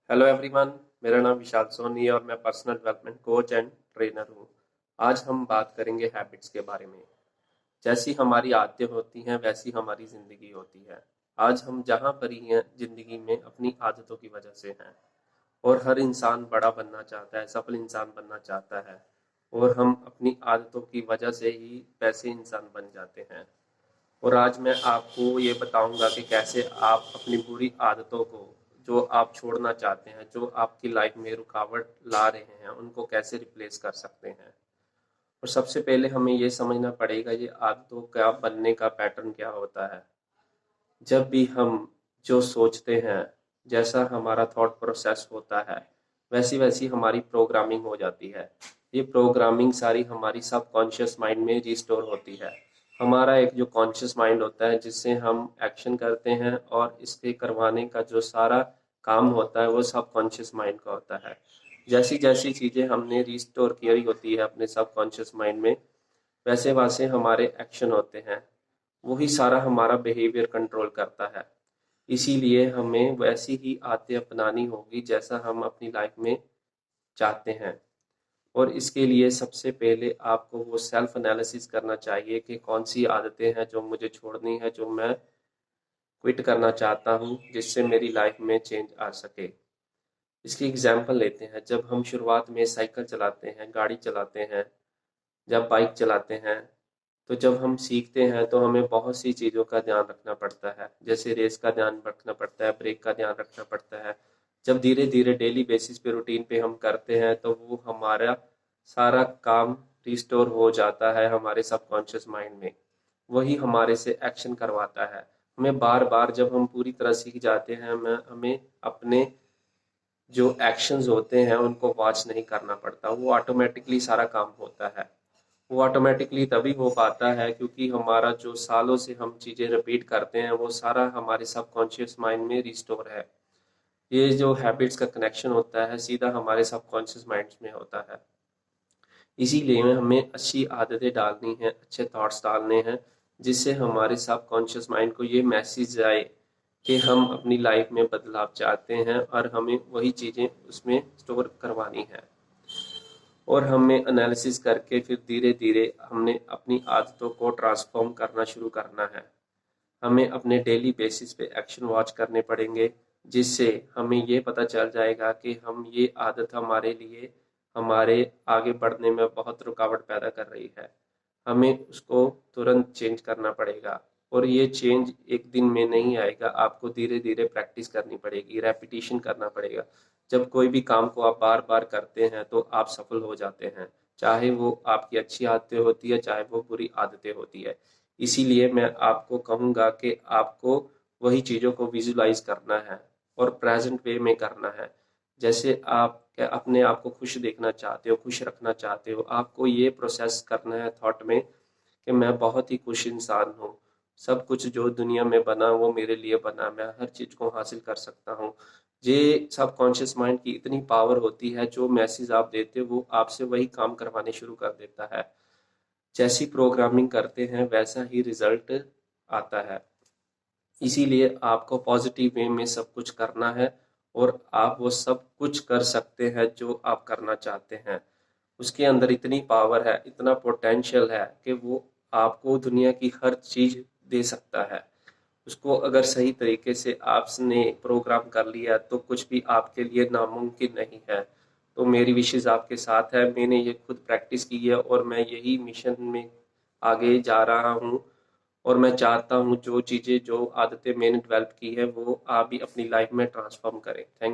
Hello everyone. मेरा नाम विशाल सोनी है और मैं personal development coach and trainer हूँ। आज हम बात करेंगे हैबिट्स के बारे में। जैसी हमारी आदतें होती हैं वैसी हमारी ज़िंदगी होती है। आज हम जहाँ पर ही हैं ज़िंदगी में अपनी आदतों की वजह से हैं। और हर इंसान बड़ा बनना चाहता है, सफल इंसान बनना चाहता है। और हम अपनी आदतों की वजह से ही वैसे इंसान बन जाते हैं। और आज मैं आपको ये बताऊंगा कि कैसे आप अपनी बुरी आदतों को, जो आप छोड़ना चाहते हैं, जो आपकी लाइफ में रुकावट ला रहे हैं, उनको कैसे रिप्लेस कर सकते हैं। और सबसे पहले हमें ये समझना पड़ेगा ये आदतों का बनने का पैटर्न क्या होता है। जब भी हम जो सोचते हैं, जैसा हमारा थॉट प्रोसेस होता है, वैसी वैसी हमारी प्रोग्रामिंग हो जाती है। ये प्रोग्रामिंग सारी हमारी सबकॉन्शियस माइंड में रिस्टोर होती है। हमारा एक जो कॉन्शियस माइंड होता है जिससे हम एक्शन करते हैं, और इसके करवाने का जो सारा काम होता है वो सबकॉन्शियस माइंड का होता है। जैसी जैसी चीज़ें हमने रिस्टोर करी होती है अपने सबकॉन्शियस माइंड में, वैसे वैसे हमारे एक्शन होते हैं। वही सारा हमारा बिहेवियर कंट्रोल करता है। इसीलिए हमें वैसी ही आदतें अपनानी होगी जैसा हम अपनी लाइफ में चाहते हैं। और इसके लिए सबसे पहले आपको वो सेल्फ एनालिसिस करना चाहिए कि कौन सी आदतें हैं जो मुझे छोड़नी है, जो मैं क्विट करना चाहता हूँ, जिससे मेरी लाइफ में चेंज आ सके। इसकी एग्जांपल लेते हैं। जब हम शुरुआत में साइकिल चलाते हैं, गाड़ी चलाते हैं, जब बाइक चलाते हैं, तो जब हम सीखते हैं तो हमें बहुत सी चीज़ों का ध्यान रखना पड़ता है। जैसे रेस का ध्यान रखना पड़ता है, ब्रेक का ध्यान रखना पड़ता है। जब धीरे धीरे डेली बेसिस पे रूटीन पे हम करते हैं तो वो हमारा सारा काम रिस्टोर हो जाता है हमारे सबकॉन्शियस माइंड में। वही हमारे से एक्शन करवाता है। हमें बार बार जब हम पूरी तरह सीख जाते हैं, हमें अपने जो एक्शंस होते हैं उनको वॉच नहीं करना पड़ता, वो ऑटोमेटिकली सारा काम होता है। वो ऑटोमेटिकली तभी हो पाता है क्योंकि हमारा जो सालों से हम चीज़ें रिपीट करते हैं वो सारा हमारे सबकॉन्शियस माइंड में रिस्टोर है। ये जो हैबिट्स का कनेक्शन होता है सीधा हमारे सबकॉन्शियस माइंड में होता है। इसीलिए हमें अच्छी आदतें डालनी है, अच्छे थॉट्स डालने हैं, जिससे हमारे सबकॉन्शियस माइंड को ये मैसेज जाए कि हम अपनी लाइफ में बदलाव चाहते हैं और हमें वही चीज़ें उसमें स्टोर करवानी है। और हमें एनालिसिस करके फिर धीरे धीरे हमने अपनी आदतों को ट्रांसफॉर्म करना शुरू करना है। हमें अपने डेली बेसिस पे एक्शन वॉच करने पड़ेंगे, जिससे हमें ये पता चल जाएगा कि हम ये आदत हमारे लिए हमारे आगे बढ़ने में बहुत रुकावट पैदा कर रही है। हमें उसको तुरंत चेंज करना पड़ेगा। और ये चेंज एक दिन में नहीं आएगा, आपको धीरे धीरे प्रैक्टिस करनी पड़ेगी, रेपिटेशन करना पड़ेगा। जब कोई भी काम को आप बार बार करते हैं तो आप सफल हो जाते हैं, चाहे वो आपकी अच्छी आदतें होती है चाहे वो बुरी आदतें होती है। इसीलिए मैं आपको कहूँगा कि आपको वही चीज़ों को विजुलाइज करना है और प्रेजेंट वे में करना है। जैसे आप क्या अपने आप को खुश देखना चाहते हो, खुश रखना चाहते हो, आपको ये प्रोसेस करना है थॉट में कि मैं बहुत ही खुश इंसान हूँ। सब कुछ जो दुनिया में बना वो मेरे लिए बना, मैं हर चीज़ को हासिल कर सकता हूँ। ये सबकॉन्शियस माइंड की इतनी पावर होती है, जो मैसेज आप देते हो वो आपसे वही काम करवाने शुरू कर देता है। जैसी प्रोग्रामिंग करते हैं वैसा ही रिजल्ट आता है। इसीलिए आपको पॉजिटिव वे में सब कुछ करना है, और आप वो सब कुछ कर सकते हैं जो आप करना चाहते हैं। उसके अंदर इतनी पावर है, इतना पोटेंशियल है कि वो आपको दुनिया की हर चीज़ दे सकता है। उसको अगर सही तरीके से आपने प्रोग्राम कर लिया तो कुछ भी आपके लिए नामुमकिन नहीं है। तो मेरी विशेष आपके साथ है, मैंने ये खुद प्रैक्टिस की है और मैं यही मिशन में आगे जा रहा हूँ। और मैं चाहता हूँ जो चीज़ें, जो आदतें मैंने डेवलप की है वो आप भी अपनी लाइफ में ट्रांसफॉर्म करें। थैंक